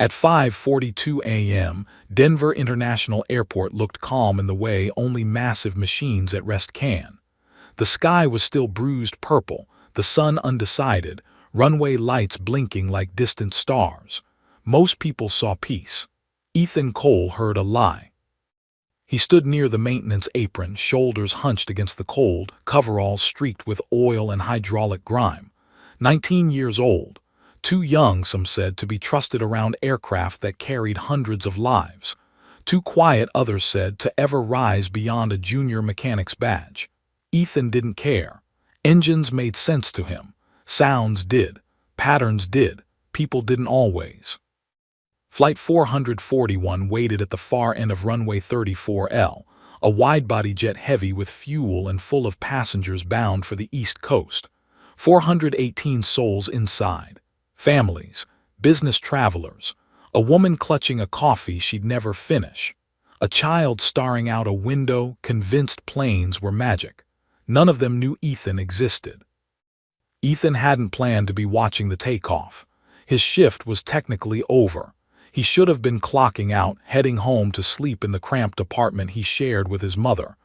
At 5:42 a.m., Denver International Airport looked calm in the way only massive machines at rest can. The sky was still bruised purple, the sun undecided, runway lights blinking like distant stars. Most people saw peace. Ethan Cole heard a lie. He stood near the maintenance apron, shoulders hunched against the cold, coveralls streaked with oil and hydraulic grime. 19 years old. Too young, some said, to be trusted around aircraft that carried hundreds of lives. Too quiet, others said, to ever rise beyond a junior mechanic's badge. Ethan didn't care. Engines made sense to him. Sounds did. Patterns did. People didn't always. Flight 441 waited at the far end of runway 34L, a wide-body jet heavy with fuel and full of passengers bound for the East Coast. 418 souls inside. Families, business travelers, a woman clutching a coffee she'd never finish, a child staring out a window, convinced planes were magic. None of them knew Ethan existed. Ethan hadn't planned to be watching the takeoff. His shift was technically over. He should have been clocking out, heading home to sleep in the cramped apartment he shared with his mother.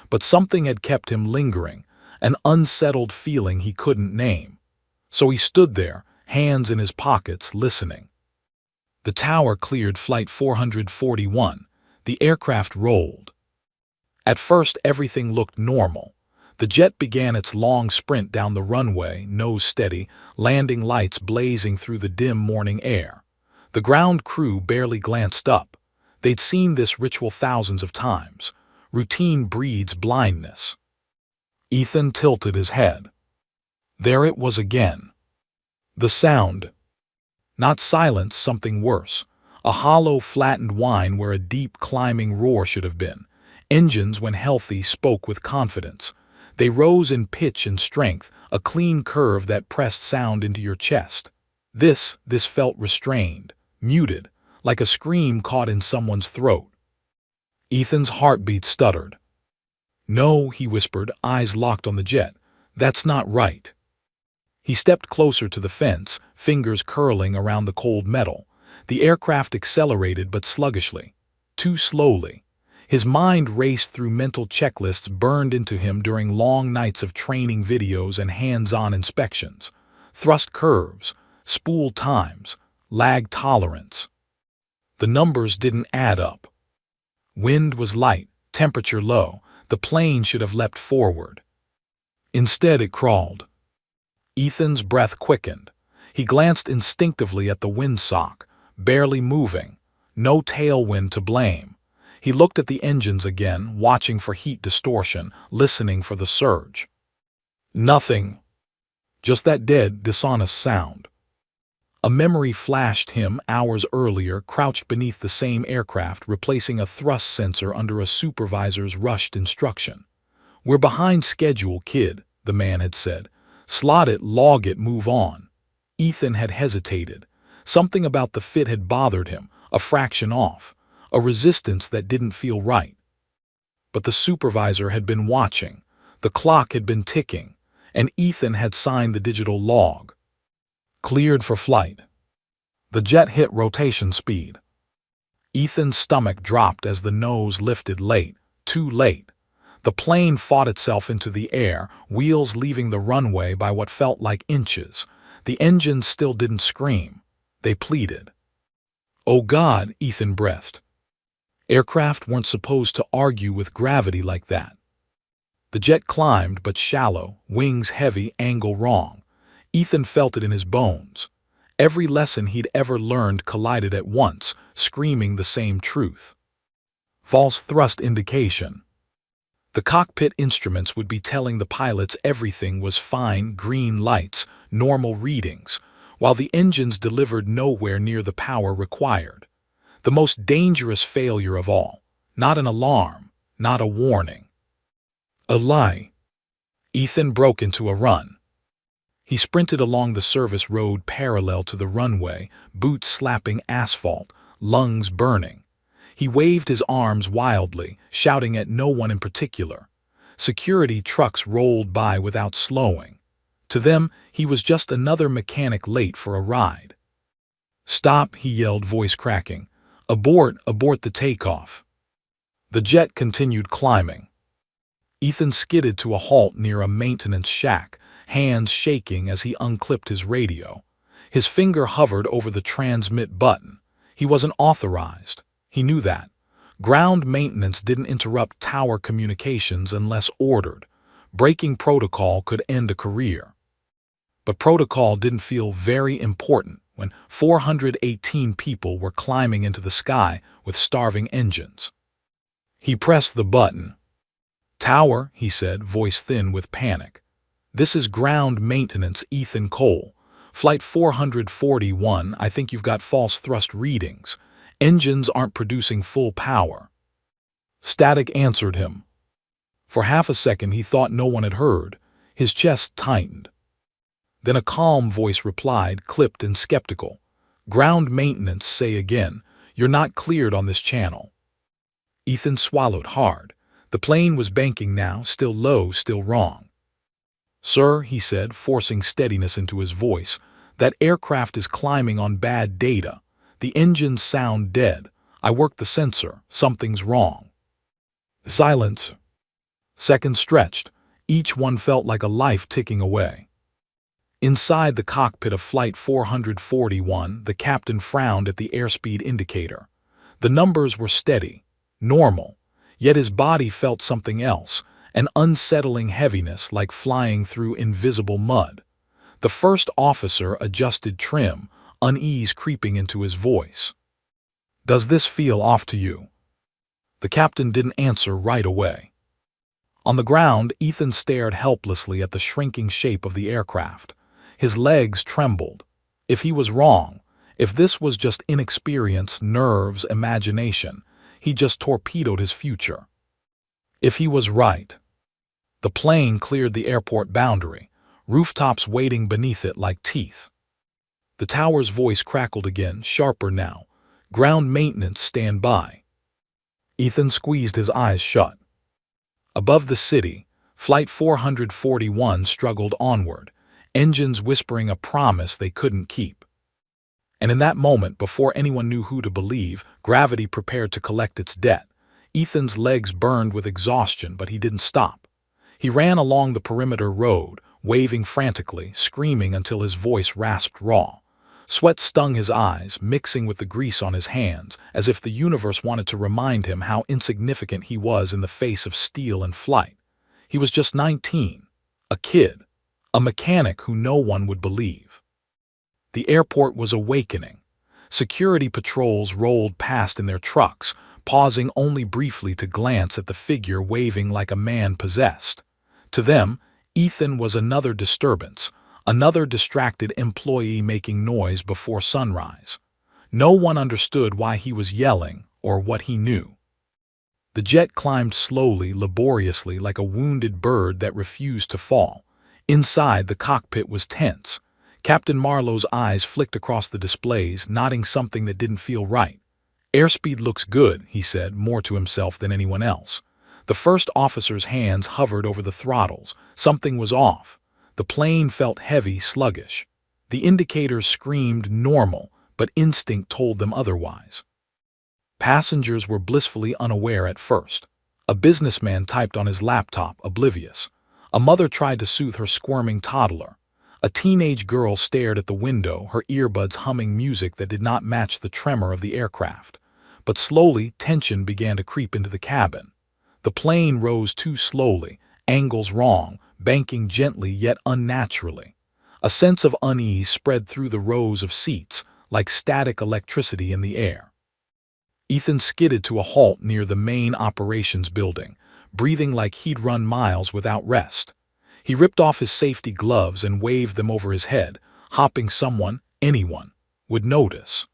But something had kept him lingering, an unsettled feeling he couldn't name. So he stood there, hands in his pockets, listening. The tower cleared Flight 441. The aircraft rolled. At first, everything looked normal. The jet began its long sprint down the runway, nose steady, landing lights blazing through the dim morning air. The ground crew barely glanced up. They'd seen this ritual thousands of times. Routine breeds blindness. Ethan tilted his head. There it was again. The sound. Not silence, something worse. A hollow, flattened whine where a deep, climbing roar should have been. Engines, when healthy, spoke with confidence. They rose in pitch and strength, a clean curve that pressed sound into your chest. This felt restrained, muted, like a scream caught in someone's throat. Ethan's heartbeat stuttered. "No," he whispered, eyes locked on the jet. "That's not right." He stepped closer to the fence, fingers curling around the cold metal. The aircraft accelerated but sluggishly, too slowly. His mind raced through mental checklists burned into him during long nights of training videos and hands-on inspections. Thrust curves, spool times, lag tolerance. The numbers didn't add up. Wind was light, temperature low. The plane should have leapt forward. Instead, it crawled. Ethan's breath quickened. He glanced instinctively at the windsock, barely moving. No tailwind to blame. He looked at the engines again, watching for heat distortion, listening for the surge. Nothing. Just that dead, dishonest sound. A memory flashed him hours earlier, crouched beneath the same aircraft, replacing a thrust sensor under a supervisor's rushed instruction. "We're behind schedule, kid," the man had said. "Slot it, log it, move on." Ethan had hesitated. Something about the fit had bothered him, a fraction off, a resistance that didn't feel right. But the supervisor had been watching. The clock had been ticking, and Ethan had signed the digital log. Cleared for flight. The jet hit rotation speed. Ethan's stomach dropped as the nose lifted late, too late. The plane fought itself into the air, wheels leaving the runway by what felt like inches. The engines still didn't scream. They pleaded. "Oh God," Ethan breathed. Aircraft weren't supposed to argue with gravity like that. The jet climbed, but shallow, wings heavy, angle wrong. Ethan felt it in his bones. Every lesson he'd ever learned collided at once, screaming the same truth. False thrust indication. The cockpit instruments would be telling the pilots everything was fine, green lights, normal readings, while the engines delivered nowhere near the power required. The most dangerous failure of all. Not an alarm, not a warning. A lie. Ethan broke into a run. He sprinted along the service road parallel to the runway, boots slapping asphalt, lungs burning. He waved his arms wildly, shouting at no one in particular. Security trucks rolled by without slowing. To them, he was just another mechanic late for a ride. "Stop," he yelled, voice cracking. "Abort, abort the takeoff." The jet continued climbing. Ethan skidded to a halt near a maintenance shack, hands shaking as he unclipped his radio. His finger hovered over the transmit button. He wasn't authorized. He knew that. Ground maintenance didn't interrupt tower communications unless ordered. Breaking protocol could end a career. But protocol didn't feel very important when 418 people were climbing into the sky with starving engines. He pressed the button. "Tower," he said, voice thin with panic. "This is ground maintenance, Ethan Cole. Flight 441, I think you've got false thrust readings. Engines aren't producing full power." Static answered him. For half a second he thought no one had heard. His chest tightened. Then a calm voice replied, clipped and skeptical. "Ground maintenance, say again. You're not cleared on this channel." Ethan swallowed hard. The plane was banking now, still low, still wrong. "Sir," he said, forcing steadiness into his voice, "that aircraft is climbing on bad data. The engines sound dead. I worked the sensor. Something's wrong." Silence. Seconds stretched. Each one felt like a life ticking away. Inside the cockpit of Flight 441, the captain frowned at the airspeed indicator. The numbers were steady, normal, yet his body felt something else, an unsettling heaviness like flying through invisible mud. The first officer adjusted trim, unease creeping into his voice. "Does this feel off to you?" The captain didn't answer right away. On the ground, Ethan stared helplessly at the shrinking shape of the aircraft. His legs trembled. If he was wrong, if this was just inexperience, nerves, imagination, he just torpedoed his future. If he was right. The plane cleared the airport boundary, rooftops waiting beneath it like teeth. The tower's voice crackled again, sharper now. "Ground maintenance, stand by." Ethan squeezed his eyes shut. Above the city, Flight 441 struggled onward, engines whispering a promise they couldn't keep. And in that moment, before anyone knew who to believe, gravity prepared to collect its debt. Ethan's legs burned with exhaustion, but he didn't stop. He ran along the perimeter road, waving frantically, screaming until his voice rasped raw. Sweat stung his eyes, mixing with the grease on his hands, as if the universe wanted to remind him how insignificant he was in the face of steel and flight. He was just 19, a kid, a mechanic who no one would believe. The airport was awakening. Security patrols rolled past in their trucks, pausing only briefly to glance at the figure waving like a man possessed. To them, Ethan was another disturbance, another distracted employee making noise before sunrise. No one understood why he was yelling or what he knew. The jet climbed slowly, laboriously, like a wounded bird that refused to fall. Inside, the cockpit was tense. Captain Marlowe's eyes flicked across the displays, nodding something that didn't feel right. "Airspeed looks good," he said, more to himself than anyone else. The first officer's hands hovered over the throttles. Something was off. The plane felt heavy, sluggish. The indicators screamed normal, but instinct told them otherwise. Passengers were blissfully unaware at first. A businessman typed on his laptop, oblivious. A mother tried to soothe her squirming toddler. A teenage girl stared at the window, her earbuds humming music that did not match the tremor of the aircraft. But slowly, tension began to creep into the cabin. The plane rose too slowly, angles wrong, banking gently yet unnaturally. A sense of unease spread through the rows of seats, like static electricity in the air. Ethan skidded to a halt near the main operations building, breathing like he'd run miles without rest. He ripped off his safety gloves and waved them over his head, hoping someone, anyone, would notice.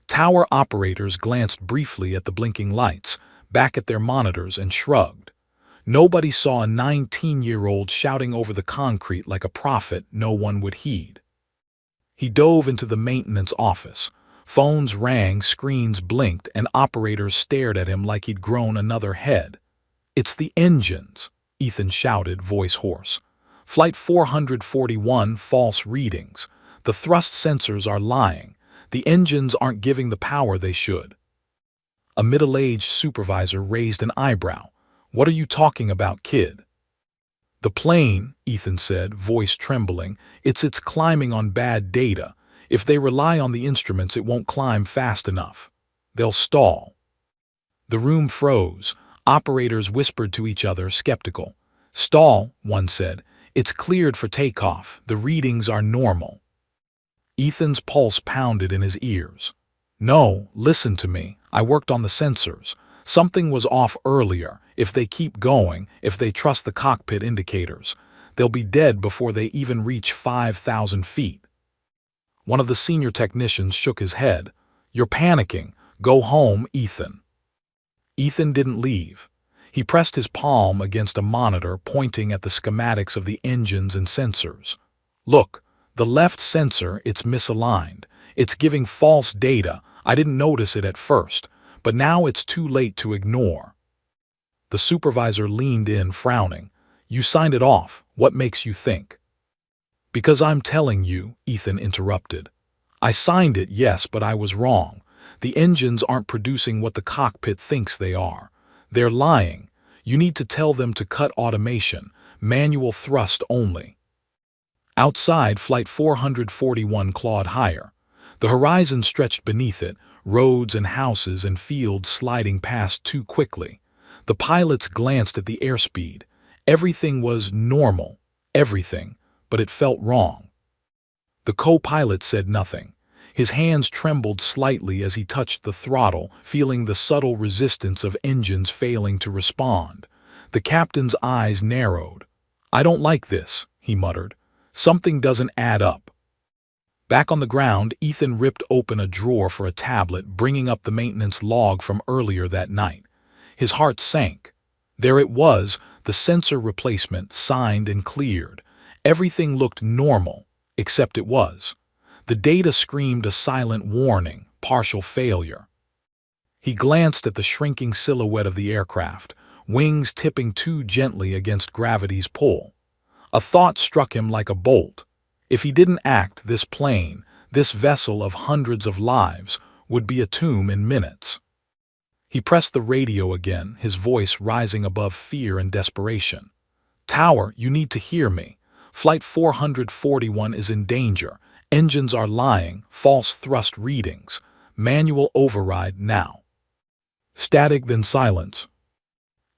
Tower operators glanced briefly at the blinking lights, back at their monitors, and shrugged. Nobody saw a 19-year-old shouting over the concrete like a prophet no one would heed. He dove into the maintenance office. Phones rang, screens blinked, and operators stared at him like he'd grown another head. "It's the engines," Ethan shouted, voice hoarse. "Flight 441, false readings. The thrust sensors are lying. The engines aren't giving the power they should. A middle-aged supervisor raised an eyebrow. What are you talking about, kid? The plane, Ethan said, voice trembling, it's climbing on bad data. If they rely on the instruments, it won't climb fast enough. They'll stall. The room froze. Operators whispered to each other, skeptical. Stall, one said. It's cleared for takeoff. The readings are normal. Ethan's pulse pounded in his ears. No, listen to me. I worked on the sensors. Something was off earlier. If they keep going, if they trust the cockpit indicators, they'll be dead before they even reach 5,000 feet. One of the senior technicians shook his head. You're panicking. Go home, Ethan. Ethan didn't leave. He pressed his palm against a monitor pointing at the schematics of the engines and sensors. Look, the left sensor, it's misaligned. It's giving false data. I didn't notice it at first, but now it's too late to ignore. The supervisor leaned in, frowning. You signed it off. What makes you think? Because I'm telling you, Ethan interrupted. I signed it, yes, but I was wrong. The engines aren't producing what the cockpit thinks they are. They're lying. You need to tell them to cut automation, manual thrust only. Outside, Flight 441 clawed higher. The horizon stretched beneath it, roads and houses and fields sliding past too quickly. The pilots glanced at the airspeed. Everything was normal, everything, but it felt wrong. The co-pilot said nothing. His hands trembled slightly as he touched the throttle, feeling the subtle resistance of engines failing to respond. The captain's eyes narrowed. I don't like this, he muttered. Something doesn't add up. Back on the ground, Ethan ripped open a drawer for a tablet, bringing up the maintenance log from earlier that night. His heart sank. There it was, the sensor replacement, signed and cleared. Everything looked normal, except it was. The data screamed a silent warning, partial failure. He glanced at the shrinking silhouette of the aircraft, wings tipping too gently against gravity's pull. A thought struck him like a bolt. If he didn't act, this plane, this vessel of hundreds of lives, would be a tomb in minutes. He pressed the radio again, his voice rising above fear and desperation. Tower, you need to hear me. Flight 441 is in danger. Engines are lying, false thrust readings. Manual override now. Static, then silence.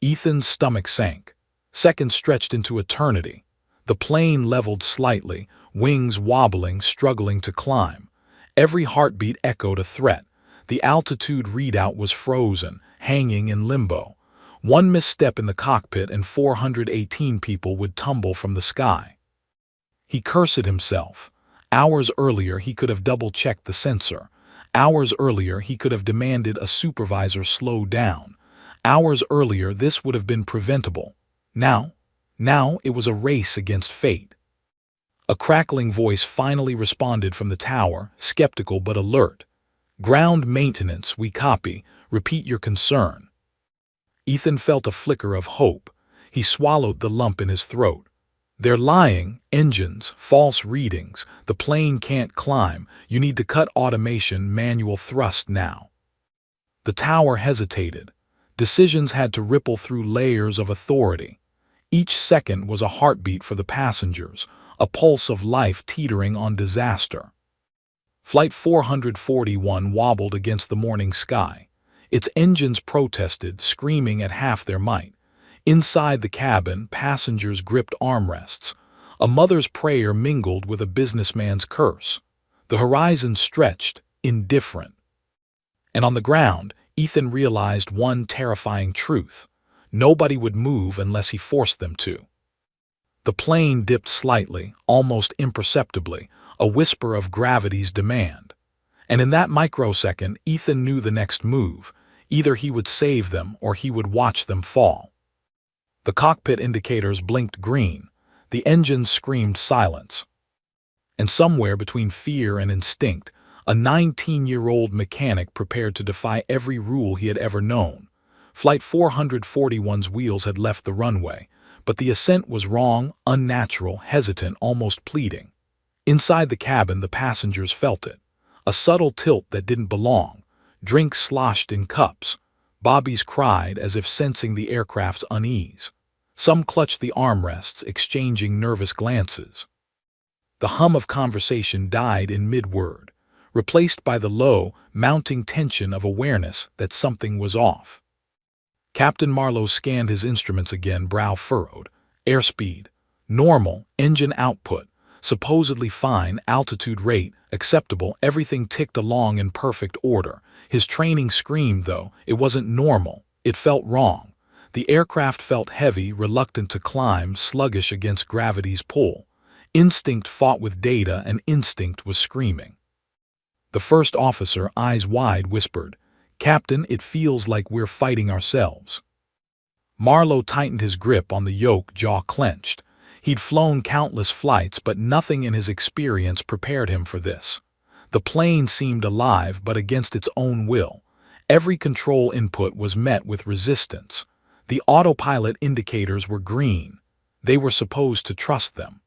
Ethan's stomach sank. Seconds stretched into eternity. The plane leveled slightly, wings wobbling, struggling to climb. Every heartbeat echoed a threat. The altitude readout was frozen, hanging in limbo. One misstep in the cockpit and 418 people would tumble from the sky. He cursed himself. Hours earlier, he could have double-checked the sensor. Hours earlier, he could have demanded a supervisor slow down. Hours earlier, this would have been preventable. Now it was a race against fate. A crackling voice finally responded from the tower, skeptical but alert. Ground maintenance, we copy. Repeat your concern. Ethan felt a flicker of hope. He swallowed the lump in his throat. They're lying, engines, false readings. The plane can't climb. You need to cut automation, manual thrust now. The tower hesitated. Decisions had to ripple through layers of authority. Each second was a heartbeat for the passengers, a pulse of life teetering on disaster. Flight 441 wobbled against the morning sky. Its engines protested, screaming at half their might. Inside the cabin, passengers gripped armrests. A mother's prayer mingled with a businessman's curse. The horizon stretched, indifferent. And on the ground, Ethan realized one terrifying truth. Nobody would move unless he forced them to. The plane dipped slightly, almost imperceptibly, a whisper of gravity's demand. And in that microsecond, Ethan knew the next move. Either he would save them or he would watch them fall. The cockpit indicators blinked green. The engines screamed silence. And somewhere between fear and instinct, a 19-year-old mechanic prepared to defy every rule he had ever known. Flight 441's wheels had left the runway, but the ascent was wrong, unnatural, hesitant, almost pleading. Inside the cabin, the passengers felt it. A subtle tilt that didn't belong. Drinks sloshed in cups. Bobbies cried as if sensing the aircraft's unease. Some clutched the armrests, exchanging nervous glances. The hum of conversation died in mid-word, replaced by the low, mounting tension of awareness that something was off. Captain Marlowe scanned his instruments again, brow furrowed. Airspeed. Normal. Engine output. Supposedly fine. Altitude rate. Acceptable. Everything ticked along in perfect order. His training screamed, though. It wasn't normal. It felt wrong. The aircraft felt heavy, reluctant to climb, sluggish against gravity's pull. Instinct fought with data, and instinct was screaming. The first officer, eyes wide, whispered, "Captain, it feels like we're fighting ourselves." Marlowe tightened his grip on the yoke, jaw clenched. He'd flown countless flights, but nothing in his experience prepared him for this. The plane seemed alive, but against its own will. Every control input was met with resistance. The autopilot indicators were green. They were supposed to trust them.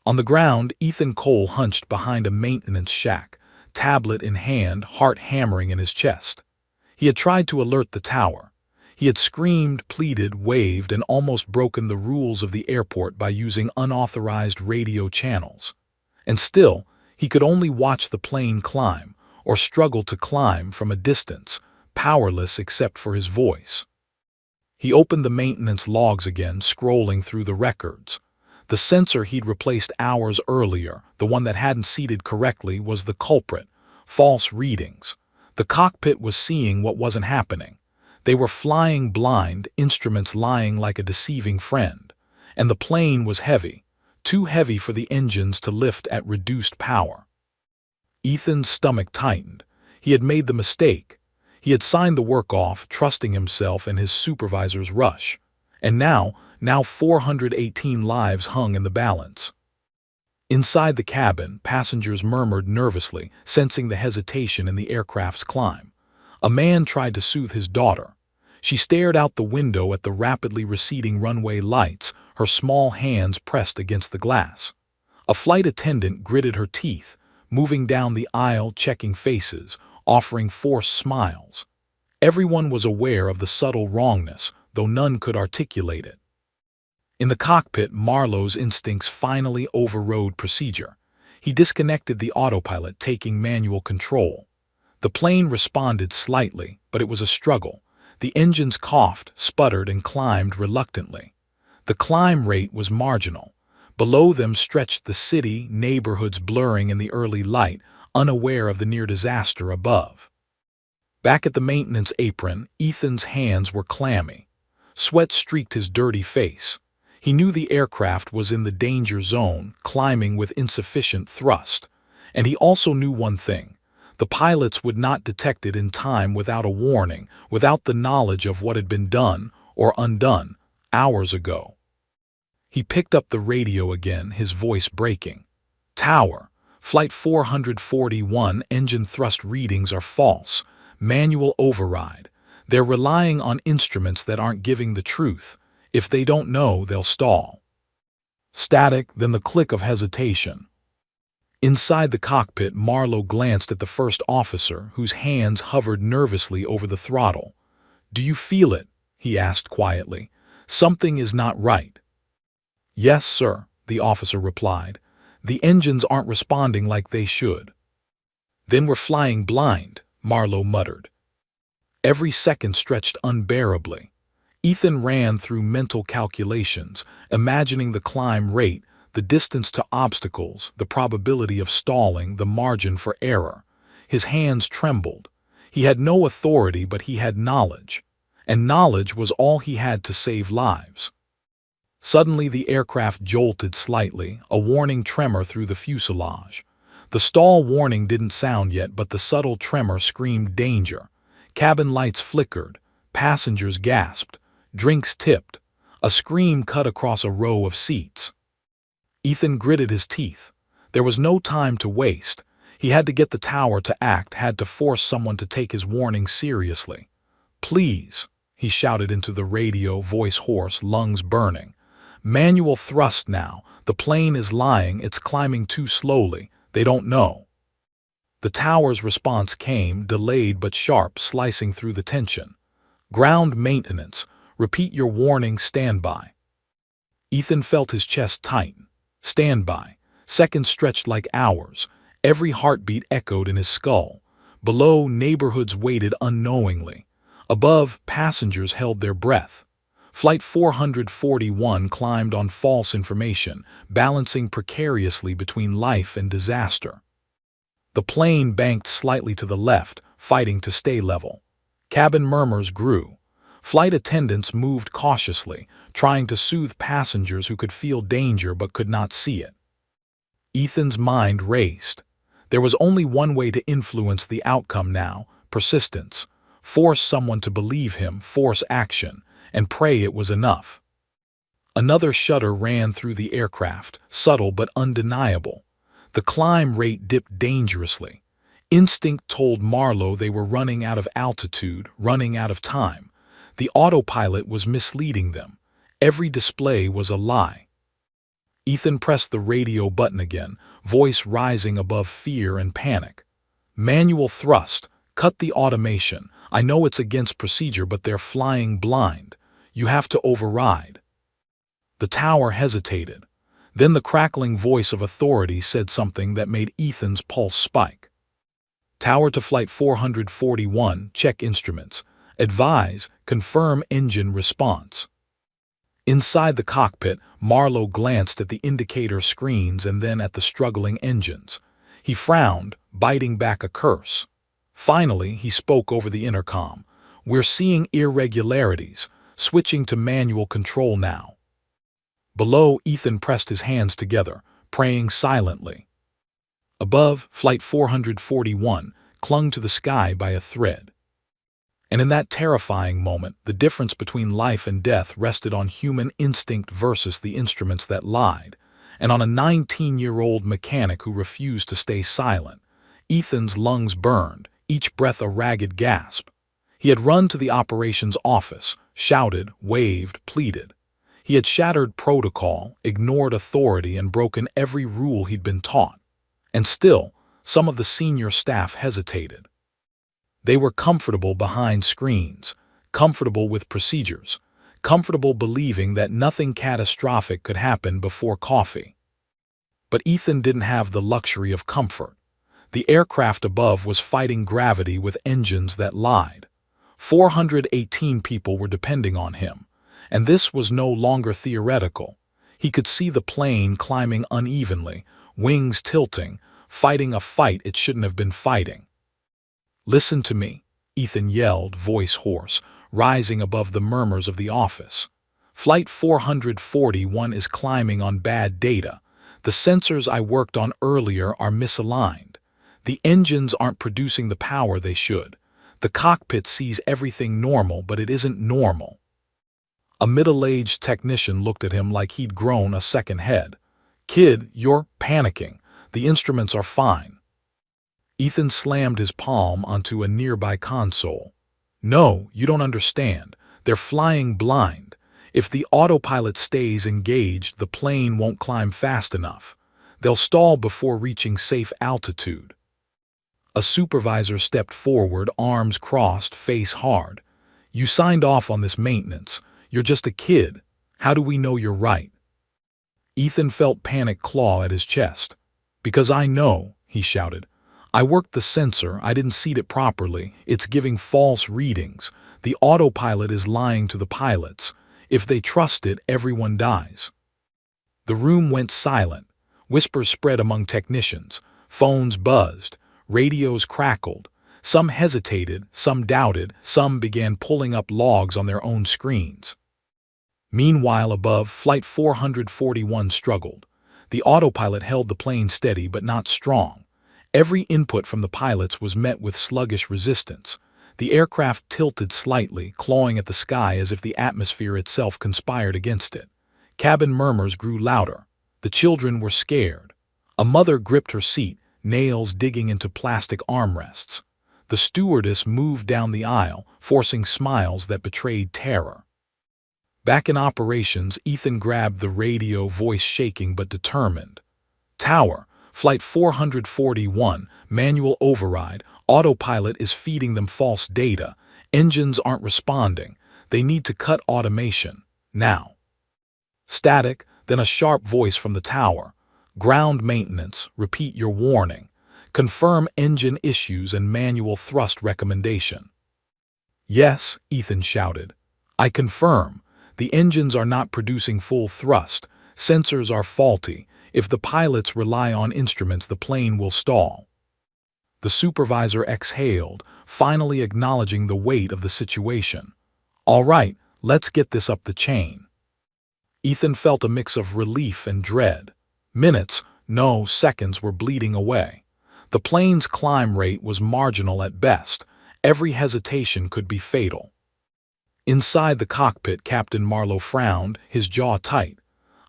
On the ground, Ethan Cole hunched behind a maintenance shack, tablet in hand, heart hammering in his chest. He had tried to alert the tower. He had screamed, pleaded, waved, and almost broken the rules of the airport by using unauthorized radio channels. And still, he could only watch the plane climb, or struggle to climb from a distance, powerless except for his voice. He opened the maintenance logs again, scrolling through the records. The sensor he'd replaced hours earlier, the one that hadn't seated correctly, was the culprit. False readings. The cockpit was seeing what wasn't happening. They were flying blind, instruments lying like a deceiving friend. And the plane was heavy, too heavy for the engines to lift at reduced power. Ethan's stomach tightened. He had made the mistake. He had signed the work off, trusting himself and his supervisor's rush. And now 418 lives hung in the balance. Inside the cabin, passengers murmured nervously, sensing the hesitation in the aircraft's climb. A man tried to soothe his daughter. She stared out the window at the rapidly receding runway lights, her small hands pressed against the glass. A flight attendant gritted her teeth, moving down the aisle, checking faces, offering forced smiles. Everyone was aware of the subtle wrongness, though none could articulate it. In the cockpit, Marlowe's instincts finally overrode procedure. He disconnected the autopilot, taking manual control. The plane responded slightly, but it was a struggle. The engines coughed, sputtered, and climbed reluctantly. The climb rate was marginal. Below them stretched the city, neighborhoods blurring in the early light, unaware of the near disaster above. Back at the maintenance apron, Ethan's hands were clammy. Sweat streaked his dirty face. He knew the aircraft was in the danger zone, climbing with insufficient thrust. And he also knew one thing. The pilots would not detect it in time, without a warning, without the knowledge of what had been done or undone hours ago. He picked up the radio again, his voice breaking. "Tower, Flight 441, engine thrust readings are false. Manual override. They're relying on instruments that aren't giving the truth. If they don't know, they'll stall." Static, then the click of hesitation. Inside the cockpit, Marlowe glanced at the first officer, whose hands hovered nervously over the throttle. "Do you feel it?" he asked quietly. "Something is not right." "Yes, sir," the officer replied. "The engines aren't responding like they should." "Then we're flying blind," Marlowe muttered. Every second stretched unbearably. Ethan ran through mental calculations, imagining the climb rate, the distance to obstacles, the probability of stalling, the margin for error. His hands trembled. He had no authority, but he had knowledge. And knowledge was all he had to save lives. Suddenly the aircraft jolted slightly, a warning tremor through the fuselage. The stall warning didn't sound yet, but the subtle tremor screamed danger. Cabin lights flickered. Passengers gasped. Drinks tipped. A scream cut across a row of seats. Ethan gritted his teeth. There was no time to waste. He had to get the tower to act, had to force someone to take his warning seriously. "Please," he shouted into the radio, voice hoarse, lungs burning. "Manual thrust now. The plane is lying. It's climbing too slowly. They don't know." The tower's response came, delayed but sharp, slicing through the tension. Ground maintenance. Repeat your warning, standby. Ethan felt his chest tighten. Standby. Seconds stretched like hours. Every heartbeat echoed in his skull. Below, neighborhoods waited unknowingly. Above, passengers held their breath. Flight 441 climbed on false information, balancing precariously between life and disaster. The plane banked slightly to the left, fighting to stay level. Cabin murmurs grew. Flight attendants moved cautiously, trying to soothe passengers who could feel danger but could not see it. Ethan's mind raced. There was only one way to influence the outcome now: persistence. Force someone to believe him, force action, and pray it was enough. Another shudder ran through the aircraft, subtle but undeniable. The climb rate dipped dangerously. Instinct told Marlowe they were running out of altitude, running out of time. The autopilot was misleading them. Every display was a lie. Ethan pressed the radio button again, voice rising above fear and panic. Manual thrust. Cut the automation. I know it's against procedure, but they're flying blind. You have to override. The tower hesitated. Then the crackling voice of authority said something that made Ethan's pulse spike. Tower to Flight 441, check instruments. Advise, confirm engine response. Inside the cockpit, Marlowe glanced at the indicator screens and then at the struggling engines. He frowned, biting back a curse. Finally, he spoke over the intercom. We're seeing irregularities. Switching to manual control now. Below, Ethan pressed his hands together, praying silently. Above, Flight 441 clung to the sky by a thread. And in that terrifying moment, the difference between life and death rested on human instinct versus the instruments that lied, and on a 19-year-old mechanic who refused to stay silent. Ethan's lungs burned, each breath a ragged gasp. He had run to the operations office, shouted, waved, pleaded. He had shattered protocol, ignored authority, and broken every rule he'd been taught. And still, some of the senior staff hesitated. They were comfortable behind screens, comfortable with procedures, comfortable believing that nothing catastrophic could happen before coffee. But Ethan didn't have the luxury of comfort. The aircraft above was fighting gravity with engines that lied. 418 people were depending on him, and this was no longer theoretical. He could see the plane climbing unevenly, wings tilting, fighting a fight it shouldn't have been fighting. Listen to me, Ethan yelled, voice hoarse, rising above the murmurs of the office. Flight 441 is climbing on bad data. The sensors I worked on earlier are misaligned. The engines aren't producing the power they should. The cockpit sees everything normal, but it isn't normal. A middle-aged technician looked at him like he'd grown a second head. Kid, you're panicking. The instruments are fine. Ethan slammed his palm onto a nearby console. No, you don't understand. They're flying blind. If the autopilot stays engaged, the plane won't climb fast enough. They'll stall before reaching safe altitude. A supervisor stepped forward, arms crossed, face hard. You signed off on this maintenance. You're just a kid. How do we know you're right? Ethan felt panic claw at his chest. Because I know, he shouted. I worked the sensor, I didn't seat it properly. It's giving false readings. The autopilot is lying to the pilots. If they trust it, everyone dies. The room went silent. Whispers spread among technicians. Phones buzzed. Radios crackled. Some hesitated, some doubted, some began pulling up logs on their own screens. Meanwhile, above, Flight 441 struggled. The autopilot held the plane steady but not strong. Every input from the pilots was met with sluggish resistance. The aircraft tilted slightly, clawing at the sky as if the atmosphere itself conspired against it. Cabin murmurs grew louder. The children were scared. A mother gripped her seat, nails digging into plastic armrests. The stewardess moved down the aisle, forcing smiles that betrayed terror. Back in operations, Ethan grabbed the radio, voice shaking but determined. Tower, Flight 441, manual override, autopilot is feeding them false data. Engines aren't responding. They need to cut automation. Now. Static, then a sharp voice from the tower. Ground maintenance, repeat your warning. Confirm engine issues and manual thrust recommendation. Yes, Ethan shouted. I confirm. The engines are not producing full thrust. Sensors are faulty. If the pilots rely on instruments, the plane will stall. The supervisor exhaled, finally acknowledging the weight of the situation. All right, let's get this up the chain. Ethan felt a mix of relief and dread. Minutes, no, seconds were bleeding away. The plane's climb rate was marginal at best. Every hesitation could be fatal. Inside the cockpit, Captain Marlowe frowned, his jaw tight.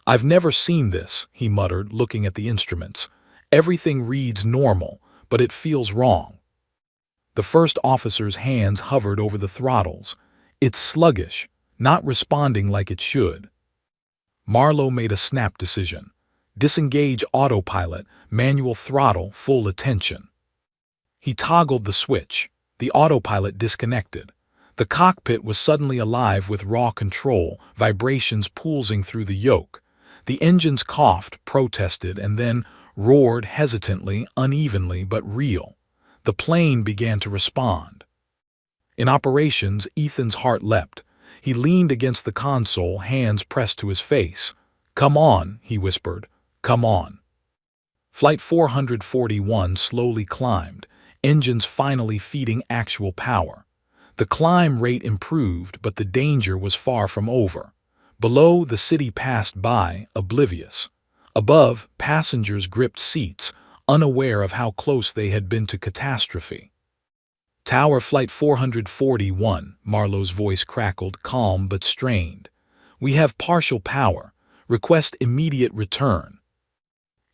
I've never seen this, he muttered, looking at the instruments. Everything reads normal, but it feels wrong. The first officer's hands hovered over the throttles. It's sluggish, not responding like it should. Marlowe made a snap decision. Disengage autopilot, manual throttle, full attention. He toggled the switch. The autopilot disconnected. The cockpit was suddenly alive with raw control, vibrations pulsing through the yoke. The engines coughed, protested, and then roared hesitantly, unevenly, but real. The plane began to respond. In operations, Ethan's heart leapt. He leaned against the console, hands pressed to his face. Come on, he whispered. Come on. Flight 441 slowly climbed, engines finally feeding actual power. The climb rate improved, but the danger was far from over. Below, the city passed by, oblivious. Above, passengers gripped seats, unaware of how close they had been to catastrophe. Tower Flight 441, Marlowe's voice crackled, calm but strained. We have partial power. Request immediate return.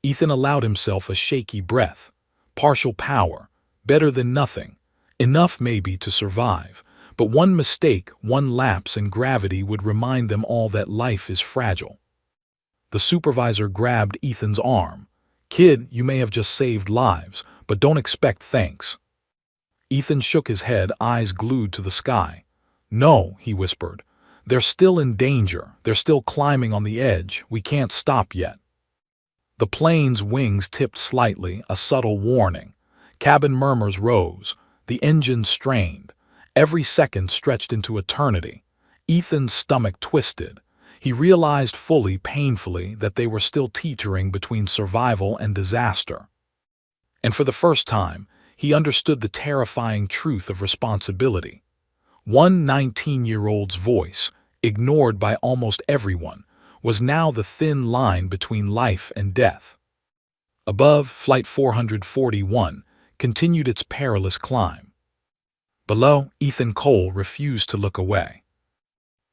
Ethan allowed himself a shaky breath. Partial power. Better than nothing. Enough maybe to survive. But one mistake, one lapse in gravity would remind them all that life is fragile. The supervisor grabbed Ethan's arm. Kid, you may have just saved lives, but don't expect thanks. Ethan shook his head, eyes glued to the sky. No, he whispered. They're still in danger. They're still climbing on the edge. We can't stop yet. The plane's wings tipped slightly, a subtle warning. Cabin murmurs rose. The engine strained. Every second stretched into eternity. Ethan's stomach twisted. He realized fully, painfully, that they were still teetering between survival and disaster. And for the first time, he understood the terrifying truth of responsibility. One 19-year-old's voice, ignored by almost everyone, was now the thin line between life and death. Above, Flight 441 continued its perilous climb. Below, Ethan Cole refused to look away.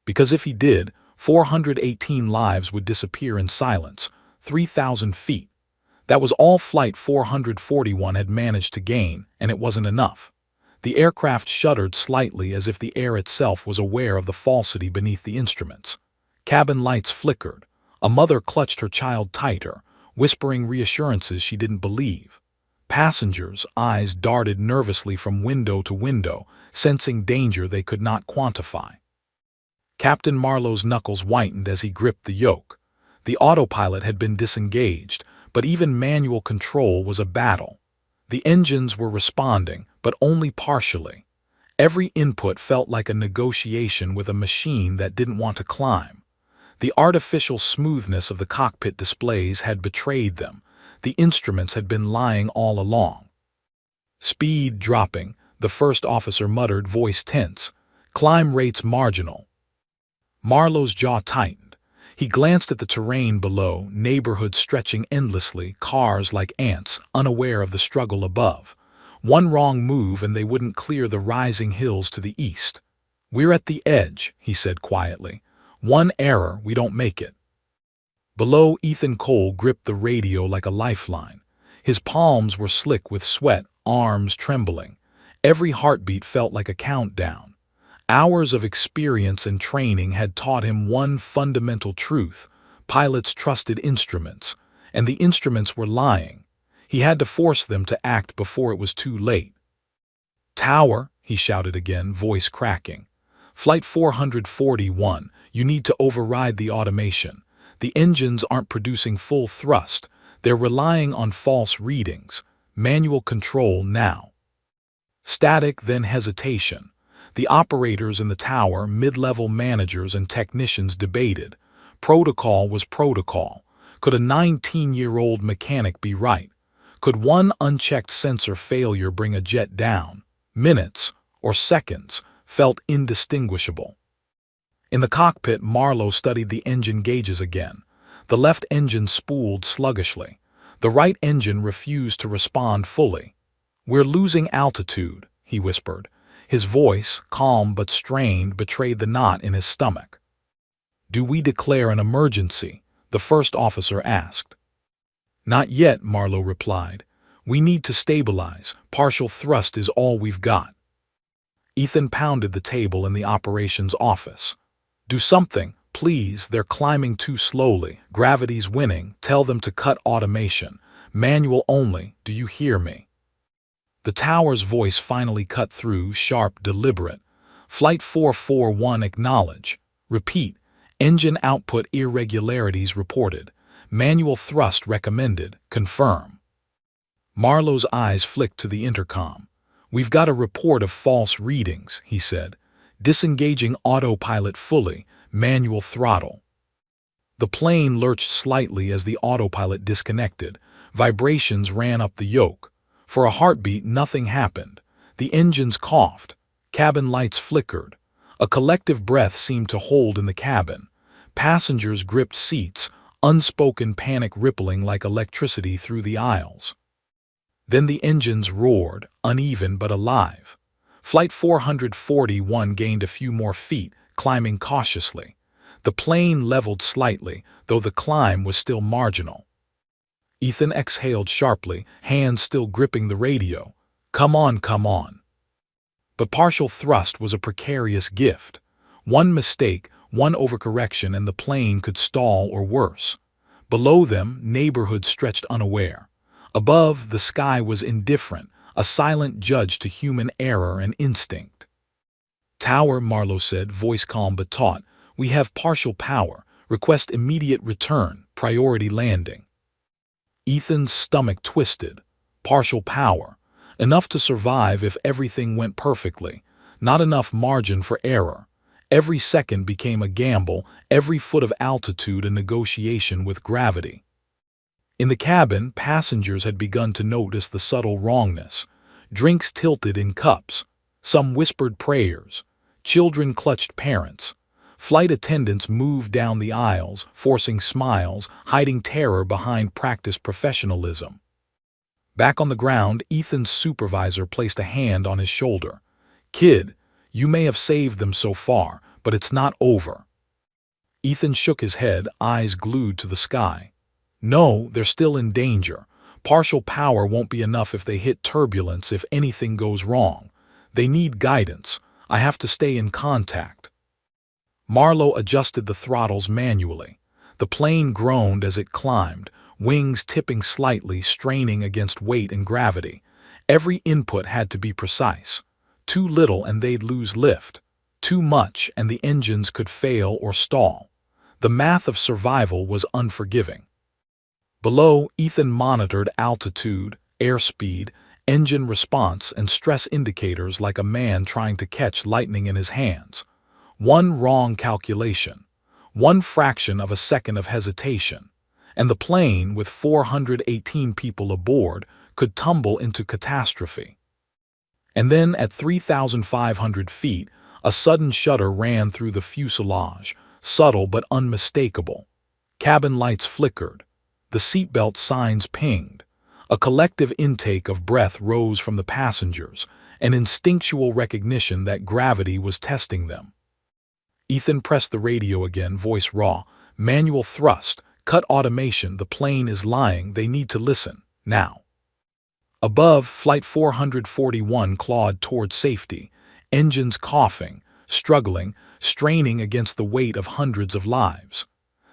Because if he did, 418 lives would disappear in silence, 3,000 feet. That was all Flight 441 had managed to gain, and it wasn't enough. The aircraft shuddered slightly as if the air itself was aware of the falsity beneath the instruments. Cabin lights flickered. A mother clutched her child tighter, whispering reassurances she didn't believe. Passengers' eyes darted nervously from window to window, sensing danger they could not quantify. Captain Marlowe's knuckles whitened as he gripped the yoke. The autopilot had been disengaged, but even manual control was a battle. The engines were responding, but only partially. Every input felt like a negotiation with a machine that didn't want to climb. The artificial smoothness of the cockpit displays had betrayed them. The instruments had been lying all along. Speed dropping, the first officer muttered, voice tense. Climb rates marginal. Marlowe's jaw tightened. He glanced at the terrain below, neighborhoods stretching endlessly, cars like ants, unaware of the struggle above. One wrong move and they wouldn't clear the rising hills to the east. We're at the edge, he said quietly. One error, we don't make it. Below, Ethan Cole gripped the radio like a lifeline. His palms were slick with sweat, arms trembling. Every heartbeat felt like a countdown. Hours of experience and training had taught him one fundamental truth. Pilots trusted instruments, and the instruments were lying. He had to force them to act before it was too late. "Tower," he shouted again, voice cracking. "Flight 441, you need to override the automation. The engines aren't producing full thrust. They're relying on false readings. Manual control now." Static, then hesitation. The operators in the tower, mid-level managers and technicians debated. Protocol was protocol. Could a 19-year-old mechanic be right? Could one unchecked sensor failure bring a jet down? Minutes, or seconds, felt indistinguishable. In the cockpit, Marlowe studied the engine gauges again. The left engine spooled sluggishly. The right engine refused to respond fully. "We're losing altitude," he whispered. His voice, calm but strained, betrayed the knot in his stomach. "Do we declare an emergency?" the first officer asked. "Not yet," Marlowe replied. "We need to stabilize. Partial thrust is all we've got." Ethan pounded the table in the operations office. "Do something, please. They're climbing too slowly. Gravity's winning. Tell them to cut automation. Manual only. Do you hear me?" The tower's voice finally cut through, sharp, deliberate. "Flight 441 acknowledge. Repeat. Engine output irregularities reported. Manual thrust recommended. Confirm." Marlowe's eyes flicked to the intercom. "We've got a report of false readings," he said. "Disengaging autopilot fully. Manual throttle." The plane lurched slightly as the autopilot disconnected. Vibrations ran up the yoke. For a heartbeat, nothing happened. The engines coughed. Cabin lights flickered. A collective breath seemed to hold in the cabin. Passengers gripped seats, unspoken panic rippling like electricity through the aisles. Then the engines roared, uneven but alive. Flight 441 gained a few more feet, climbing cautiously. The plane leveled slightly, though the climb was still marginal. Ethan exhaled sharply, hands still gripping the radio. Come on, come on." But partial thrust was a precarious gift. One mistake, one overcorrection, and the plane could stall or worse. Below them, neighborhood stretched unaware. Above, the sky was indifferent, a silent judge to human error and instinct. "Tower," Marlowe said, voice calm but taut. "We have partial power. Request immediate return. Priority landing." Ethan's stomach twisted. Partial power. Enough to survive if everything went perfectly. Not enough margin for error. Every second became a gamble, every foot of altitude a negotiation with gravity. In the cabin, passengers had begun to notice the subtle wrongness. Drinks tilted in cups. Some whispered prayers. Children clutched parents. Flight attendants moved down the aisles, forcing smiles, hiding terror behind practiced professionalism. Back on the ground, Ethan's supervisor placed a hand on his shoulder. "Kid, you may have saved them so far, but it's not over." Ethan shook his head, eyes glued to the sky. "No, they're still in danger. Partial power won't be enough if they hit turbulence, if anything goes wrong. They need guidance. I have to stay in contact." Marlowe adjusted the throttles manually. The plane groaned as it climbed, wings tipping slightly, straining against weight and gravity. Every input had to be precise. Too little and they'd lose lift. Too much and the engines could fail or stall. The math of survival was unforgiving. Below, Ethan monitored altitude, airspeed, engine response, and stress indicators like a man trying to catch lightning in his hands. One wrong calculation, one fraction of a second of hesitation, and the plane, with 418 people aboard, could tumble into catastrophe. And then, at 3,500 feet, a sudden shudder ran through the fuselage, subtle but unmistakable. Cabin lights flickered. The seatbelt signs pinged. A collective intake of breath rose from the passengers, an instinctual recognition that gravity was testing them. Ethan pressed the radio again, voice raw. "Manual thrust. Cut automation. The plane is lying. They need to listen. Now." Above, Flight 441 clawed toward safety, engines coughing, struggling, straining against the weight of hundreds of lives.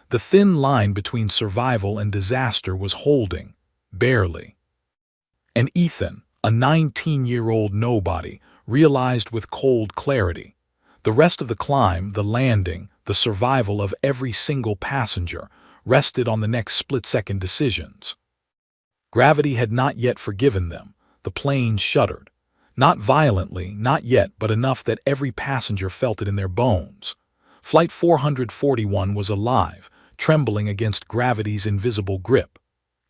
The thin line between survival and disaster was holding, barely. And Ethan, a 19-year-old nobody, realized with cold clarity. The rest of the climb, the landing, the survival of every single passenger, rested on the next split-second decisions. Gravity had not yet forgiven them. The plane shuddered. Not violently, not yet, but enough that every passenger felt it in their bones. Flight 441 was alive, trembling against gravity's invisible grip.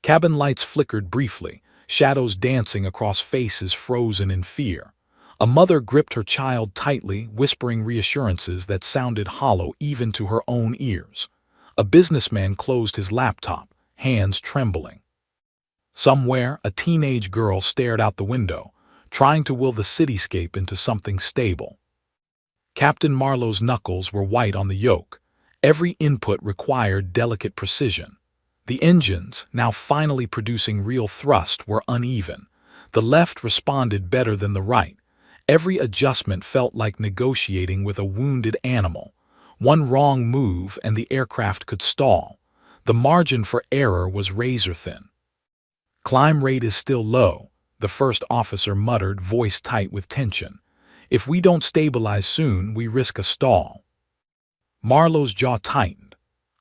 Cabin lights flickered briefly, shadows dancing across faces frozen in fear. A mother gripped her child tightly, whispering reassurances that sounded hollow even to her own ears. A businessman closed his laptop, hands trembling. Somewhere, a teenage girl stared out the window, trying to will the cityscape into something stable. Captain Marlowe's knuckles were white on the yoke. Every input required delicate precision. The engines, now finally producing real thrust, were uneven. The left responded better than the right. Every adjustment felt like negotiating with a wounded animal. One wrong move and the aircraft could stall. The margin for error was razor-thin. "Climb rate is still low," the first officer muttered, voice tight with tension. "If we don't stabilize soon, we risk a stall." Marlowe's jaw tightened.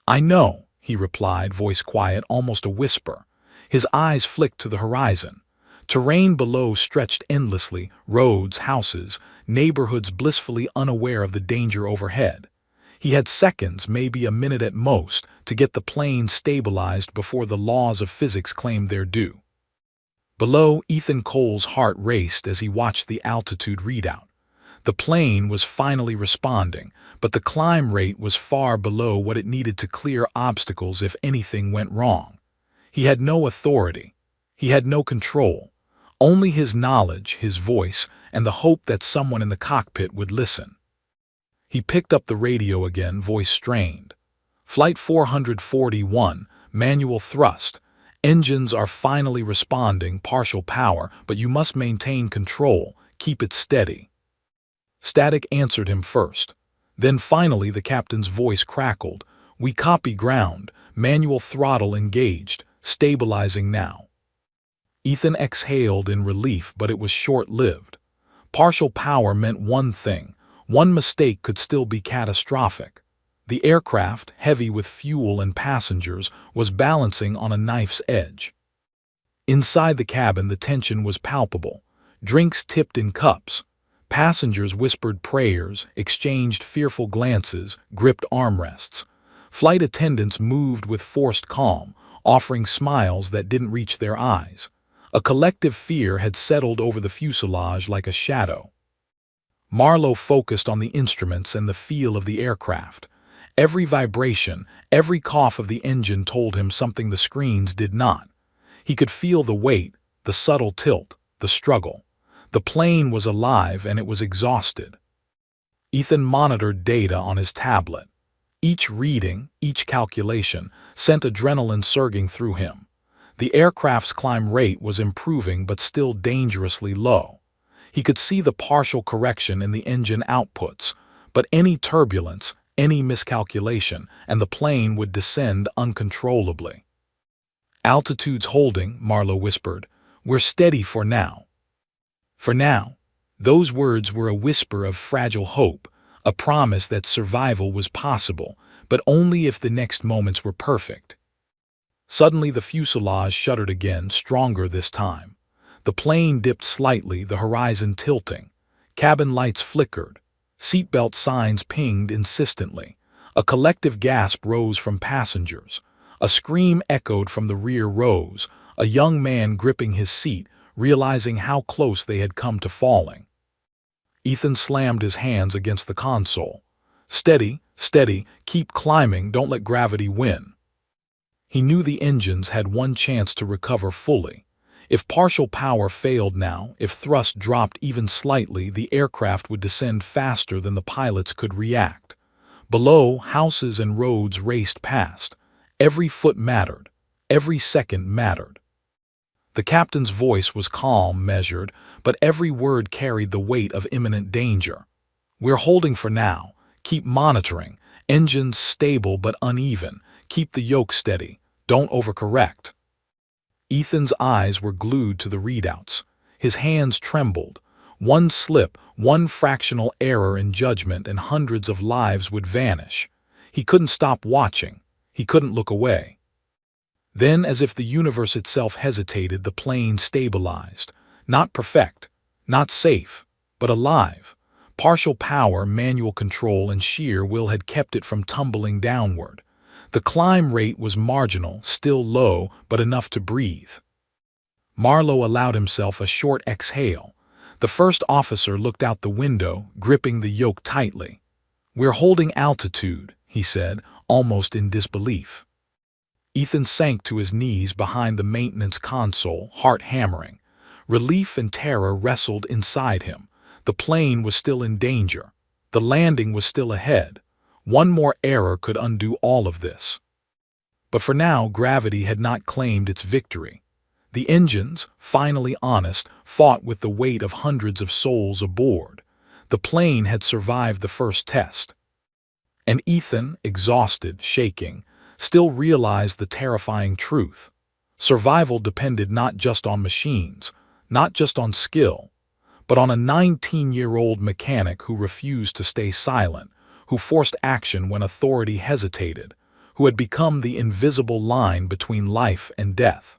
"I know," he replied, voice quiet, almost a whisper. His eyes flicked to the horizon. Terrain below stretched endlessly, roads, houses, neighborhoods blissfully unaware of the danger overhead. He had seconds, maybe a minute at most, to get the plane stabilized before the laws of physics claimed their due. Below, Ethan Cole's heart raced as he watched the altitude readout. The plane was finally responding, but the climb rate was far below what it needed to clear obstacles if anything went wrong. He had no authority. He had no control. Only his knowledge, his voice, and the hope that someone in the cockpit would listen. He picked up the radio again, voice strained. "Flight 441, manual thrust. Engines are finally responding, partial power, but you must maintain control. Keep it steady." Static answered him first. Then finally the captain's voice crackled. "We copy ground. Manual throttle engaged. Stabilizing now." Ethan exhaled in relief, but it was short-lived. Partial power meant one thing. One mistake could still be catastrophic. The aircraft, heavy with fuel and passengers, was balancing on a knife's edge. Inside the cabin, the tension was palpable. Drinks tipped in cups. Passengers whispered prayers, exchanged fearful glances, gripped armrests. Flight attendants moved with forced calm, offering smiles that didn't reach their eyes. A collective fear had settled over the fuselage like a shadow. Marlowe focused on the instruments and the feel of the aircraft. Every vibration, every cough of the engine told him something the screens did not. He could feel the weight, the subtle tilt, the struggle. The plane was alive and it was exhausted. Ethan monitored data on his tablet. Each reading, each calculation, sent adrenaline surging through him. The aircraft's climb rate was improving but still dangerously low. He could see the partial correction in the engine outputs, but any turbulence, any miscalculation, and the plane would descend uncontrollably. "Altitude's holding," Marlowe whispered. "We're steady for now." For now. Those words were a whisper of fragile hope, a promise that survival was possible, but only if the next moments were perfect. Suddenly the fuselage shuddered again, stronger this time. The plane dipped slightly, the horizon tilting. Cabin lights flickered. Seatbelt signs pinged insistently. A collective gasp rose from passengers. A scream echoed from the rear rows, a young man gripping his seat, realizing how close they had come to falling. Ethan slammed his hands against the console. "Steady, steady, keep climbing, don't let gravity win." He knew the engines had one chance to recover fully. If partial power failed now, if thrust dropped even slightly, the aircraft would descend faster than the pilots could react. Below, houses and roads raced past. Every foot mattered. Every second mattered. The captain's voice was calm, measured, but every word carried the weight of imminent danger. "We're holding for now. Keep monitoring. Engines stable but uneven. Keep the yoke steady. Don't overcorrect." Ethan's eyes were glued to the readouts. His hands trembled. One slip, one fractional error in judgment, and hundreds of lives would vanish. He couldn't stop watching. He couldn't look away. Then, as if the universe itself hesitated, the plane stabilized. Not perfect, not safe, but alive. Partial power, manual control, and sheer will had kept it from tumbling downward. The climb rate was marginal, still low, but enough to breathe. Marlowe allowed himself a short exhale. The first officer looked out the window, gripping the yoke tightly. "We're holding altitude," he said, almost in disbelief. Ethan sank to his knees behind the maintenance console, heart hammering. Relief and terror wrestled inside him. The plane was still in danger. The landing was still ahead. One more error could undo all of this. But for now, gravity had not claimed its victory. The engines, finally honest, fought with the weight of hundreds of souls aboard. The plane had survived the first test. And Ethan, exhausted, shaking, still realized the terrifying truth. Survival depended not just on machines, not just on skill, but on a 19-year-old mechanic who refused to stay silent, who forced action when authority hesitated, who had become the invisible line between life and death.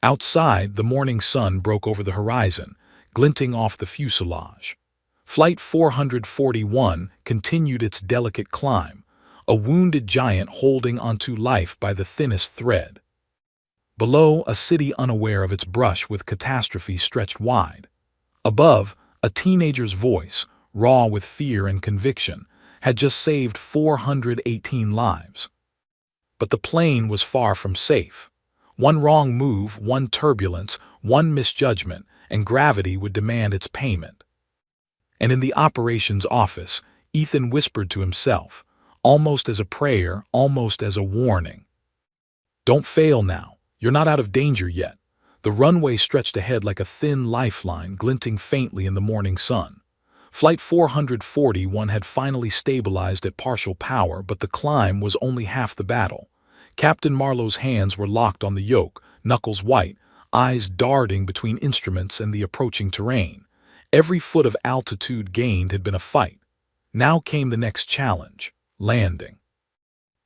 Outside, the morning sun broke over the horizon, glinting off the fuselage. Flight 441 continued its delicate climb, a wounded giant holding onto life by the thinnest thread. Below, a city unaware of its brush with catastrophe stretched wide. Above, a teenager's voice, raw with fear and conviction, had just saved 418 lives. But the plane was far from safe. One wrong move, one turbulence, one misjudgment, and gravity would demand its payment. And in the operations office, Ethan whispered to himself, almost as a prayer, almost as a warning. "Don't fail now. You're not out of danger yet." The runway stretched ahead like a thin lifeline, glinting faintly in the morning sun. Flight 441 had finally stabilized at partial power, but the climb was only half the battle. Captain Marlowe's hands were locked on the yoke, knuckles white, eyes darting between instruments and the approaching terrain. Every foot of altitude gained had been a fight. Now came the next challenge: landing.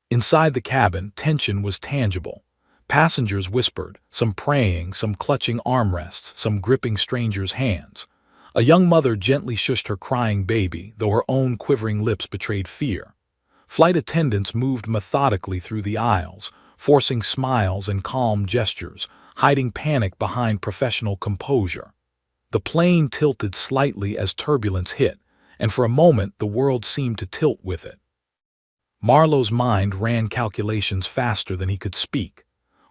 Inside the cabin, tension was tangible. Passengers whispered, some praying, some clutching armrests, some gripping strangers' hands. A young mother gently shushed her crying baby, though her own quivering lips betrayed fear. Flight attendants moved methodically through the aisles, forcing smiles and calm gestures, hiding panic behind professional composure. The plane tilted slightly as turbulence hit, and for a moment the world seemed to tilt with it. Marlowe's mind ran calculations faster than he could speak.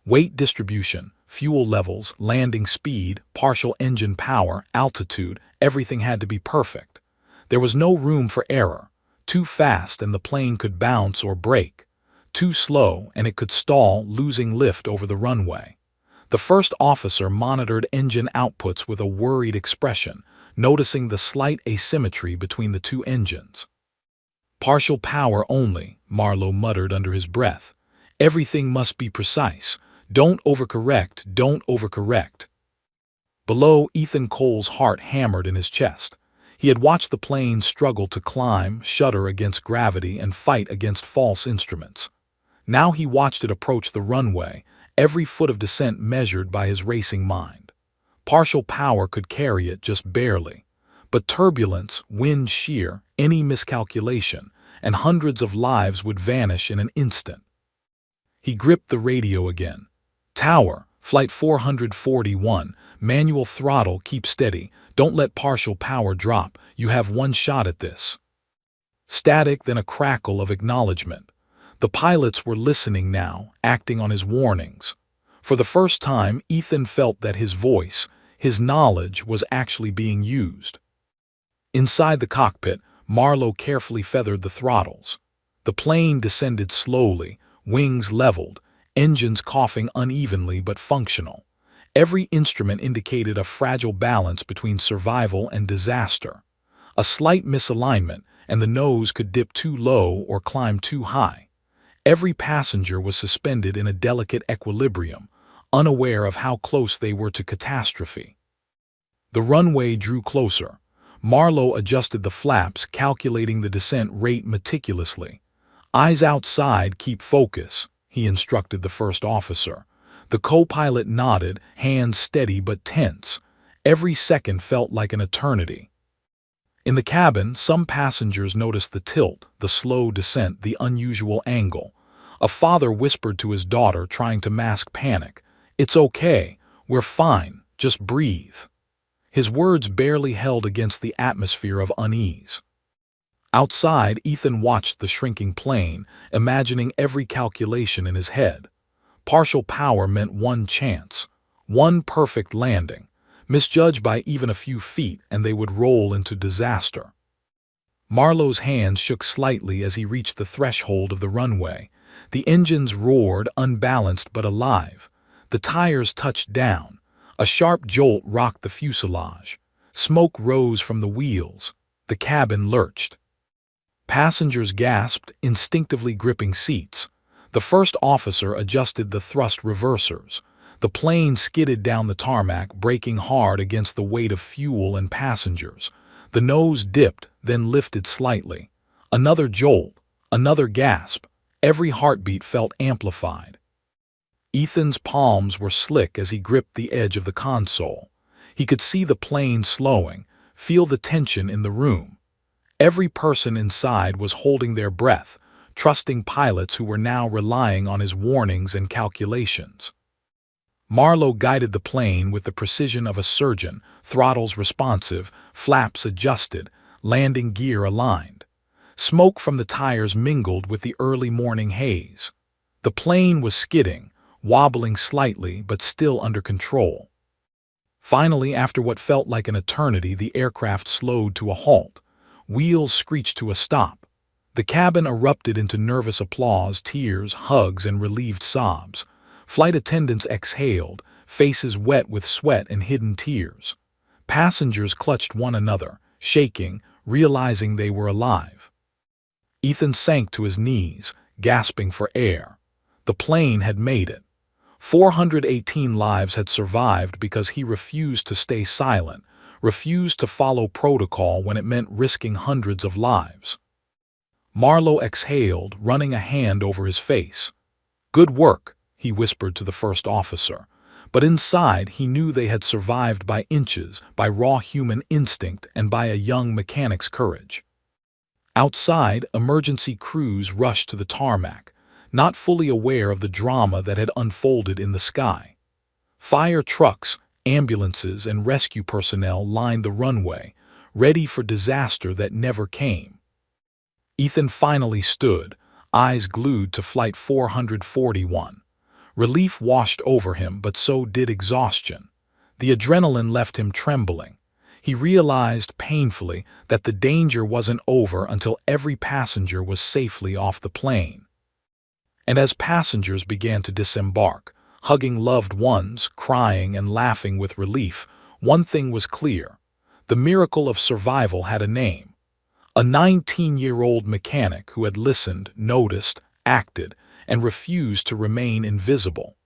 Weight distribution, fuel levels, landing speed, partial engine power, altitude, everything had to be perfect. There was no room for error. Too fast and the plane could bounce or break. Too slow and it could stall, losing lift over the runway. The first officer monitored engine outputs with a worried expression, noticing the slight asymmetry between the two engines. "Partial power only," Marlowe muttered under his breath. "Everything must be precise. Don't overcorrect, don't overcorrect." Below, Ethan Cole's heart hammered in his chest. He had watched the plane struggle to climb, shudder against gravity, and fight against false instruments. Now he watched it approach the runway, every foot of descent measured by his racing mind. Partial power could carry it just barely. But turbulence, wind shear, any miscalculation, and hundreds of lives would vanish in an instant. He gripped the radio again. "Tower, Flight 441, manual throttle, keep steady. Don't let partial power drop. You have one shot at this." Static, then a crackle of acknowledgement. The pilots were listening now, acting on his warnings. For the first time, Ethan felt that his voice, his knowledge, was actually being used. Inside the cockpit, Marlowe carefully feathered the throttles. The plane descended slowly, wings leveled, engines coughing unevenly but functional. Every instrument indicated a fragile balance between survival and disaster. A slight misalignment, and the nose could dip too low or climb too high. Every passenger was suspended in a delicate equilibrium, unaware of how close they were to catastrophe. The runway drew closer. Marlowe adjusted the flaps, calculating the descent rate meticulously. "Eyes outside, keep focus," he instructed the first officer. The co-pilot nodded, hands steady but tense. Every second felt like an eternity. In the cabin, some passengers noticed the tilt, the slow descent, the unusual angle. A father whispered to his daughter, trying to mask panic, "It's okay, we're fine, just breathe." His words barely held against the atmosphere of unease. Outside, Ethan watched the shrinking plane, imagining every calculation in his head. Partial power meant one chance, one perfect landing. Misjudged by even a few feet, and they would roll into disaster. Marlowe's hands shook slightly as he reached the threshold of the runway. The engines roared, unbalanced but alive. The tires touched down. A sharp jolt rocked the fuselage. Smoke rose from the wheels. The cabin lurched. Passengers gasped, instinctively gripping seats. The first officer adjusted the thrust reversers. The plane skidded down the tarmac, braking hard against the weight of fuel and passengers. The nose dipped, then lifted slightly. Another jolt, another gasp. Every heartbeat felt amplified. Ethan's palms were slick as he gripped the edge of the console. He could see the plane slowing, feel the tension in the room. Every person inside was holding their breath, trusting pilots who were now relying on his warnings and calculations. Marlowe guided the plane with the precision of a surgeon, throttles responsive, flaps adjusted, landing gear aligned. Smoke from the tires mingled with the early morning haze. The plane was skidding, wobbling slightly but still under control. Finally, after what felt like an eternity, the aircraft slowed to a halt. Wheels screeched to a stop. The cabin erupted into nervous applause, tears, hugs, and relieved sobs. Flight attendants exhaled, faces wet with sweat and hidden tears. Passengers clutched one another, shaking, realizing they were alive. Ethan sank to his knees, gasping for air. The plane had made it. 418 lives had survived because he refused to stay silent, refused to follow protocol when it meant risking hundreds of lives. Marlowe exhaled, running a hand over his face. "Good work," he whispered to the first officer. But inside, he knew they had survived by inches, by raw human instinct, and by a young mechanic's courage. Outside, emergency crews rushed to the tarmac, not fully aware of the drama that had unfolded in the sky. Fire trucks, ambulances, and rescue personnel lined the runway, ready for disaster that never came. Ethan finally stood, eyes glued to Flight 441. Relief washed over him, but so did exhaustion. The adrenaline left him trembling. He realized painfully that the danger wasn't over until every passenger was safely off the plane. And as passengers began to disembark, hugging loved ones, crying and laughing with relief, one thing was clear. The miracle of survival had a name. A 19-year-old mechanic who had listened, noticed, acted, and refused to remain invisible.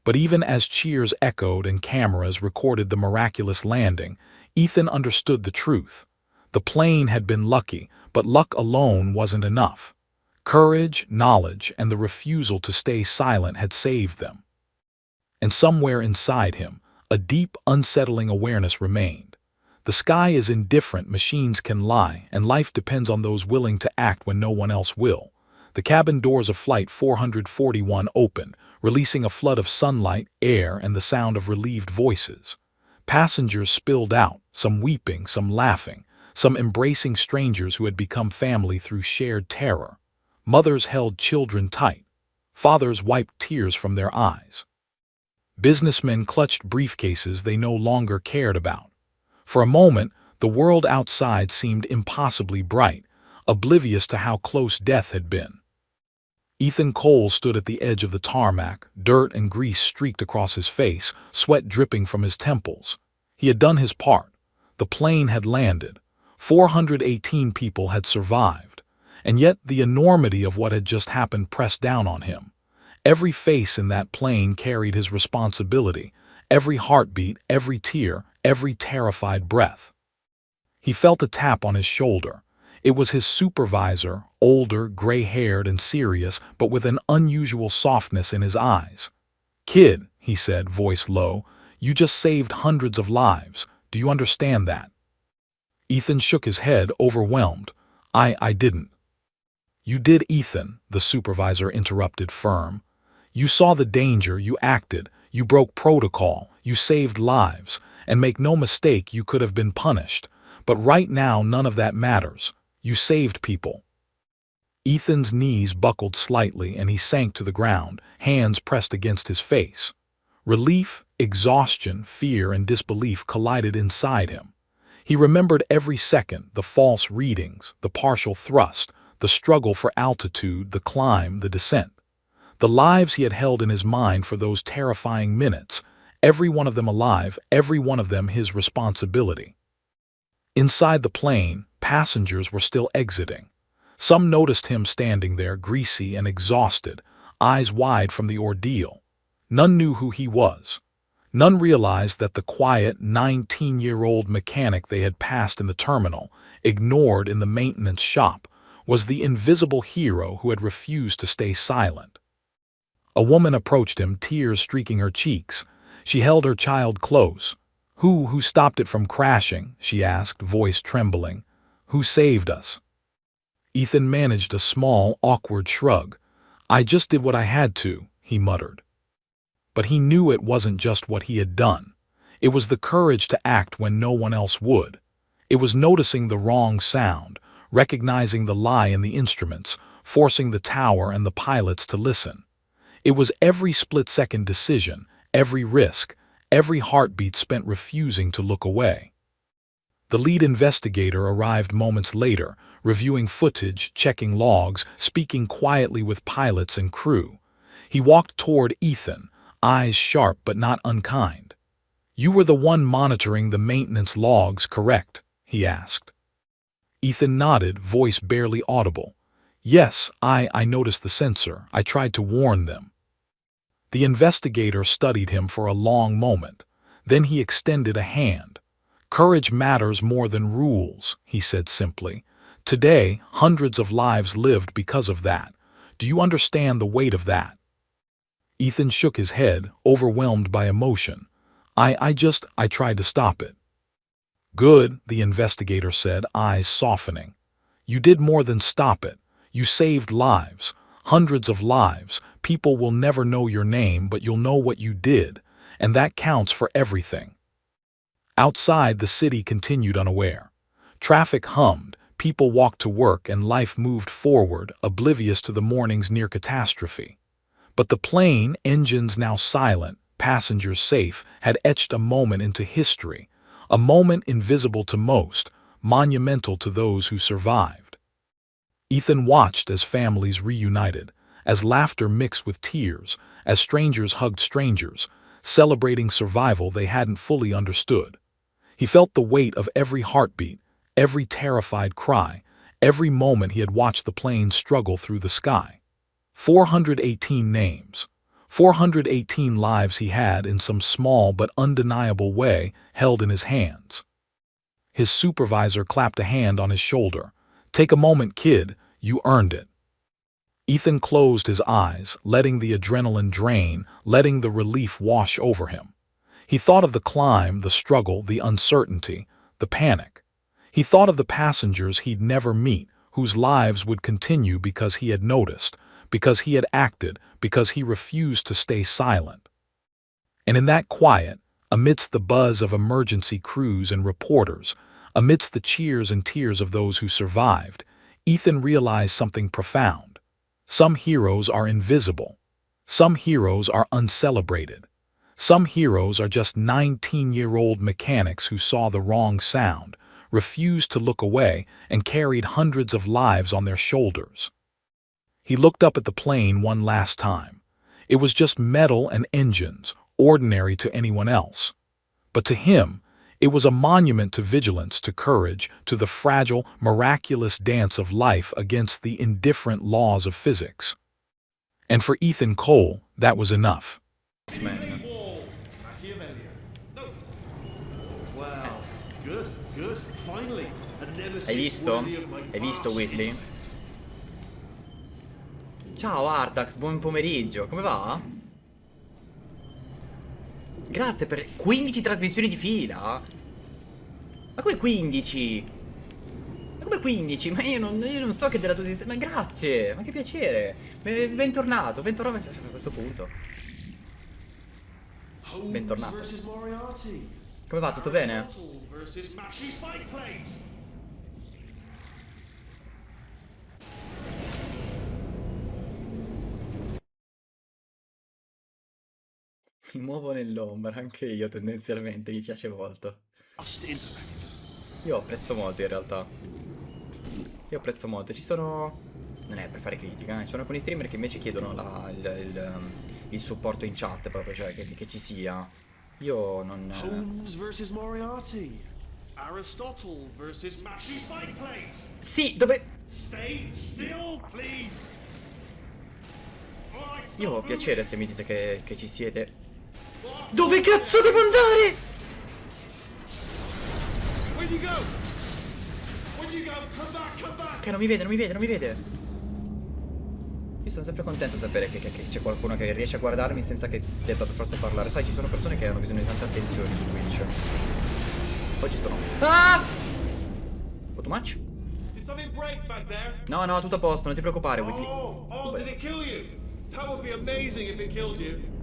But even as cheers echoed and cameras recorded the miraculous landing, Ethan understood the truth. The plane had been lucky, but luck alone wasn't enough. Courage, knowledge, and the refusal to stay silent had saved them. And somewhere inside him, a deep, unsettling awareness remained. The sky is indifferent, machines can lie, and life depends on those willing to act when no one else will. The cabin doors of Flight 441 opened, releasing a flood of sunlight, air, and the sound of relieved voices. Passengers spilled out, some weeping, some laughing, some embracing strangers who had become family through shared terror. Mothers held children tight. Fathers wiped tears from their eyes. Businessmen clutched briefcases they no longer cared about. For a moment, the world outside seemed impossibly bright, oblivious to how close death had been. Ethan Cole stood at the edge of the tarmac, dirt and grease streaked across his face, sweat dripping from his temples. He had done his part. The plane had landed. 418 people had survived. And yet the enormity of what had just happened pressed down on him. Every face in that plane carried his responsibility, every heartbeat, every tear, every terrified breath. He felt a tap on his shoulder. It was his supervisor, older, gray-haired and serious, but with an unusual softness in his eyes. "Kid," he said, voice low, "you just saved hundreds of lives. Do you understand that?" Ethan shook his head, overwhelmed. I didn't." "You did, Ethan," the supervisor interrupted, firm. "You saw the danger, you acted, you broke protocol, you saved lives, and make no mistake, you could have been punished. But right now, none of that matters. You saved people." Ethan's knees buckled slightly and he sank to the ground, hands pressed against his face. Relief, exhaustion, fear, and disbelief collided inside him. He remembered every second, the false readings, the partial thrust, the struggle for altitude, the climb, the descent. The lives he had held in his mind for those terrifying minutes, every one of them alive, every one of them his responsibility. Inside the plane, passengers were still exiting. Some noticed him standing there, greasy and exhausted, eyes wide from the ordeal. None knew who he was. None realized that the quiet, 19-year-old mechanic they had passed in the terminal, ignored in the maintenance shop, was the invisible hero who had refused to stay silent. A woman approached him, tears streaking her cheeks. She held her child close. Who stopped it from crashing?" she asked, voice trembling. "Who saved us?" Ethan managed a small, awkward shrug. "I just did what I had to," he muttered. But he knew it wasn't just what he had done. It was the courage to act when no one else would. It was noticing the wrong sound, recognizing the lie in the instruments, forcing the tower and the pilots to listen. It was every split-second decision, every risk, every heartbeat spent refusing to look away. The lead investigator arrived moments later, reviewing footage, checking logs, speaking quietly with pilots and crew. He walked toward Ethan, eyes sharp but not unkind. "You were the one monitoring the maintenance logs, correct?" he asked. Ethan nodded, voice barely audible. "Yes, I noticed the sensor. I tried to warn them." The investigator studied him for a long moment. Then he extended a hand. "Courage matters more than rules," he said simply. "Today, hundreds of lives lived because of that. Do you understand the weight of that?" Ethan shook his head, overwhelmed by emotion. I tried to stop it." "Good," the investigator said, eyes softening. "You did more than stop it. You saved lives. Hundreds of lives. People will never know your name, but you'll know what you did, and that counts for everything." Outside, the city continued unaware. Traffic hummed, people walked to work, and life moved forward, oblivious to the morning's near catastrophe. But the plane, engines now silent, passengers safe, had etched a moment into history, a moment invisible to most, monumental to those who survived. Ethan watched as families reunited, as laughter mixed with tears, as strangers hugged strangers, celebrating survival they hadn't fully understood. He felt the weight of every heartbeat, every terrified cry, every moment he had watched the plane struggle through the sky. 418 names. 418 lives he had, in some small but undeniable way, held in his hands. His supervisor clapped a hand on his shoulder. "Take a moment, kid. You earned it." Ethan closed his eyes, letting the adrenaline drain, letting the relief wash over him. He thought of the climb, the struggle, the uncertainty, the panic. He thought of the passengers he'd never meet, whose lives would continue because he had noticed, because he had acted, because he refused to stay silent. And in that quiet, amidst the buzz of emergency crews and reporters, amidst the cheers and tears of those who survived, Ethan realized something profound. Some heroes are invisible. Some heroes are uncelebrated. Some heroes are just 19-year-old mechanics who saw the wrong sound, refused to look away, and carried hundreds of lives on their shoulders. He looked up at the plane one last time. It was just metal and engines, ordinary to anyone else. But to him, it was a monument to vigilance, to courage, to the fragile, miraculous dance of life against the indifferent laws of physics. And for Ethan Cole, that was enough. X-Men. Hai visto? Hai visto Whitley? Ciao Artax, buon pomeriggio, come va? Grazie per 15 trasmissioni di fila. Ma come 15? Ma come 15? Ma io non so che della tua esistenza. Ma grazie, ma che piacere. Bentornato, bentornato a questo punto. Bentornato. Come va, tutto bene? Mi muovo nell'ombra, anche io tendenzialmente, mi piace molto. Io apprezzo molto in realtà. Io apprezzo molto. Ci sono... Non è per fare critica, ci sono alcuni streamer che invece chiedono il supporto in chat proprio, cioè che ci sia. Io non... Holmes versus Moriarty. Aristotle versus Mashy Spike Plates. Sì, dove... Stay still, please. Io ho piacere se mi dite che ci siete. Dove cazzo devo andare? Where'd you go? Where'd you go? Come back, come back. Ok, non mi vede, non mi vede, non mi vede. Io sono sempre contento di sapere che c'è qualcuno che riesce a guardarmi senza che debba per forza parlare. Sai, ci sono persone che hanno bisogno di tanta attenzione su Twitch. Poi ci sono... Ah! What too much? Did something break back there? No, no, tutto a posto, non ti preoccupare, Whitley. Oh, did it kill you? That would be amazing if it killed you.